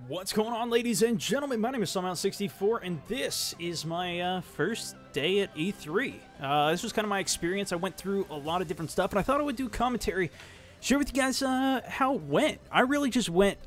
What's going on, ladies and gentlemen? My name is Sunmount64, and this is my first day at E3. This was kind of my experience. I went through a lot of different stuff, and I thought I would do commentary, share with you guys how it went. I really just went,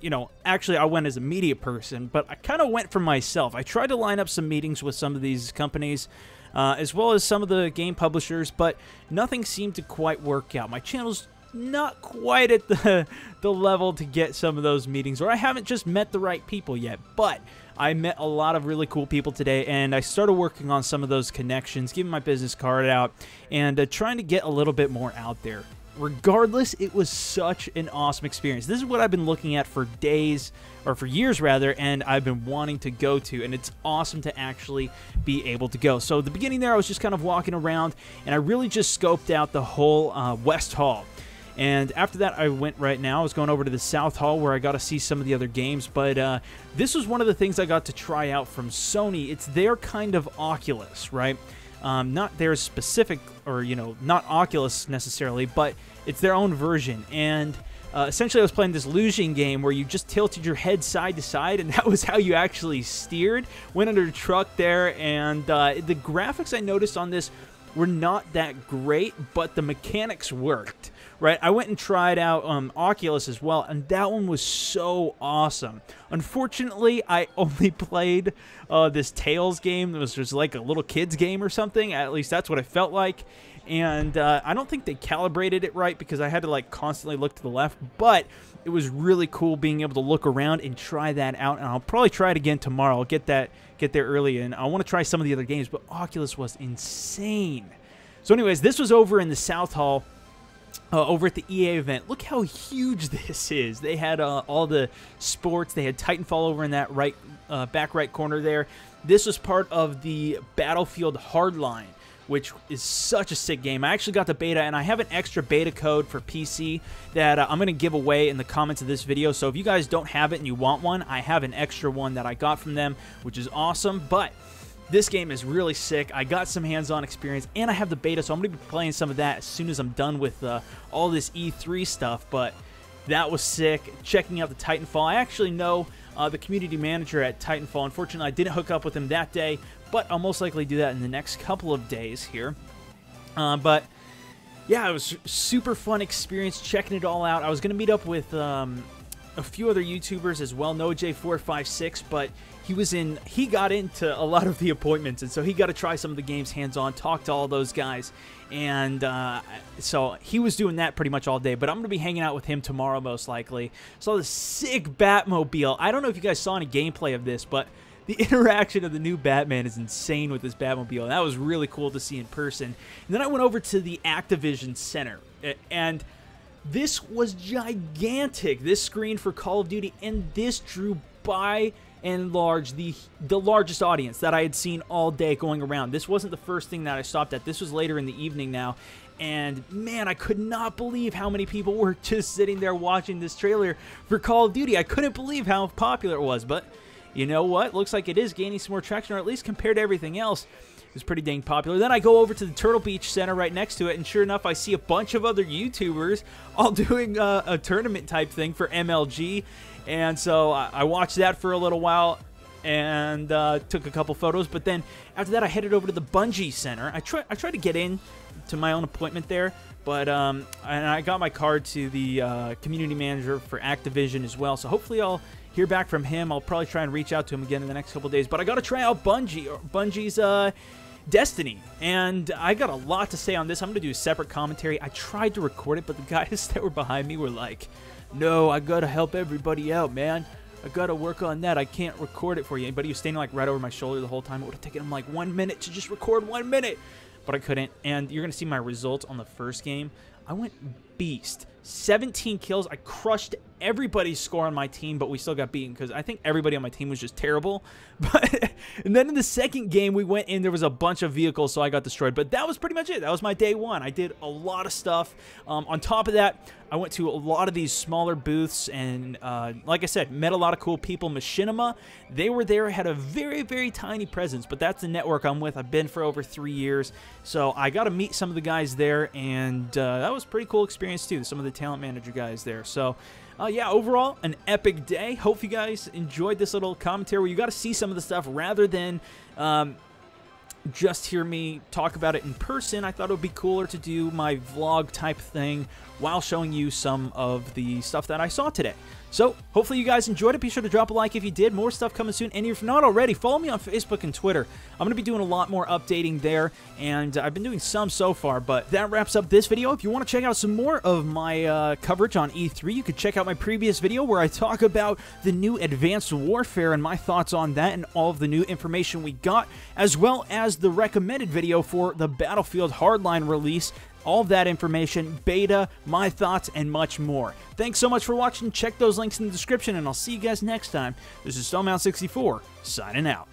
actually I went as a media person, but I kind of went for myself. I tried to line up some meetings with some of these companies, as well as some of the game publishers, but nothing seemed to quite work out. My channel's not quite at the level to get some of those meetings, or I haven't just met the right people yet, but I met a lot of really cool people today, and I started working on some of those connections, giving my business card out, and trying to get a little bit more out there. Regardless, it was such an awesome experience. This is what I've been looking at for days, or for years rather, and I've been wanting to go to, and it's awesome to actually be able to go. So at the beginning there, I was just kind of walking around, and I really just scoped out the whole West Hall. And after that, I went right now. I was going over to the South Hall where I got to see some of the other games. But this was one of the things I got to try out from Sony. It's their kind of Oculus, right? Not their specific, or, not Oculus necessarily, but it's their own version. And essentially, I was playing this illusion game where you just tilted your head side to side, and that was how you actually steered. Went under a truck there, and the graphics I noticed on this were not that great, but the mechanics worked. Right, I went and tried out Oculus as well, and that one was so awesome. Unfortunately, I only played this Tails game. It was just like a little kid's game or something. At least that's what it felt like. And I don't think they calibrated it right because I had to constantly look to the left. But it was really cool being able to look around and try that out. And I'll probably try it again tomorrow. I'll get there early, and I want to try some of the other games. But Oculus was insane. So anyways, this was over in the South Hall. Over at the EA event. Look how huge this is. They had all the sports. They had TitanFall over in that back right corner there. This was part of the Battlefield Hardline, which is such a sick game. I actually got the beta, and I have an extra beta code for PC that I'm going to give away in the comments of this video. So if you guys don't have it and you want one, I have an extra one that I got from them, which is awesome. But this game is really sick. I got some hands-on experience, and I have the beta, so I'm going to be playing some of that as soon as I'm done with all this E3 stuff, but that was sick. Checking out the TitanFall. I actually know the community manager at TitanFall. Unfortunately, I didn't hook up with him that day, but I'll most likely do that in the next couple of days here. But yeah, it was a super fun experience checking it all out. I was going to meet up with a few other YouTubers as well, NoJ456, but he got into a lot of the appointments, and so he got to try some of the games hands-on, talk to all those guys, and so he was doing that pretty much all day, but I'm going to be hanging out with him tomorrow most likely. Saw this sick Batmobile. I don't know if you guys saw any gameplay of this, but the interaction of the new Batman is insane with this Batmobile, and that was really cool to see in person. And then I went over to the Activision Center, and this was gigantic, this screen for Call of Duty, and this drew by and large the largest audience that I had seen all day going around. This wasn't the first thing that I stopped at. This was later in the evening now, and man, I could not believe how many people were just sitting there watching this trailer for Call of Duty. I couldn't believe how popular it was, but you know what? Looks like it is gaining some more traction, or at least compared to everything else, it's pretty dang popular. Then I go over to the Turtle Beach Center right next to it, and sure enough, I see a bunch of other YouTubers all doing a tournament type thing for MLG. And so I watched that for a little while and took a couple photos. But then after that, I headed over to the Bungie Center. I tried to get in to my own appointment there, but and I got my card to the community manager for Activision as well. So hopefully I'll hear back from him. I'll probably try and reach out to him again in the next couple days. But I got to try out Bungie's Destiny, and I got a lot to say on this. I'm going to do a separate commentary. I tried to record it, but the guys that were behind me were like, no, I got to help everybody out, man. I got to work on that. I can't record it for you. But he was standing right over my shoulder the whole time. It would have taken him 1 minute to just record 1 minute, but I couldn't. And you're going to see my results on the first game. I went beast. 17 kills. I crushed everybody's score on my team, but we still got beaten because I think everybody on my team was just terrible. But and then in the second game, we went in. There was a bunch of vehicles, so I got destroyed. But that was pretty much it. That was my day one. I did a lot of stuff. On top of that, I went to a lot of these smaller booths, and like I said, met a lot of cool people. Machinima, they were there, had a very, very tiny presence, but that's the network I'm with. I've been for over 3 years, so I got to meet some of the guys there, and that was a pretty cool experience too. Some of the talent manager guys there. So yeah, overall, an epic day. Hope you guys enjoyed this little commentary where you got to see some of the stuff rather than just hear me talk about it in person. I thought it would be cooler to do my vlog type thing while showing you some of the stuff that I saw today. So, hopefully you guys enjoyed it. Be sure to drop a like if you did. More stuff coming soon. And if not already, follow me on Facebook and Twitter. I'm going to be doing a lot more updating there, and I've been doing some so far, but that wraps up this video. If you want to check out some more of my coverage on E3, you could check out my previous video where I talk about the new Advanced Warfare and my thoughts on that and all of the new information we got, as well as the recommended video for the Battlefield Hardline release. All of that information, beta, my thoughts, and much more. Thanks so much for watching. Check those links in the description, and I'll see you guys next time. This is Stone64, signing out.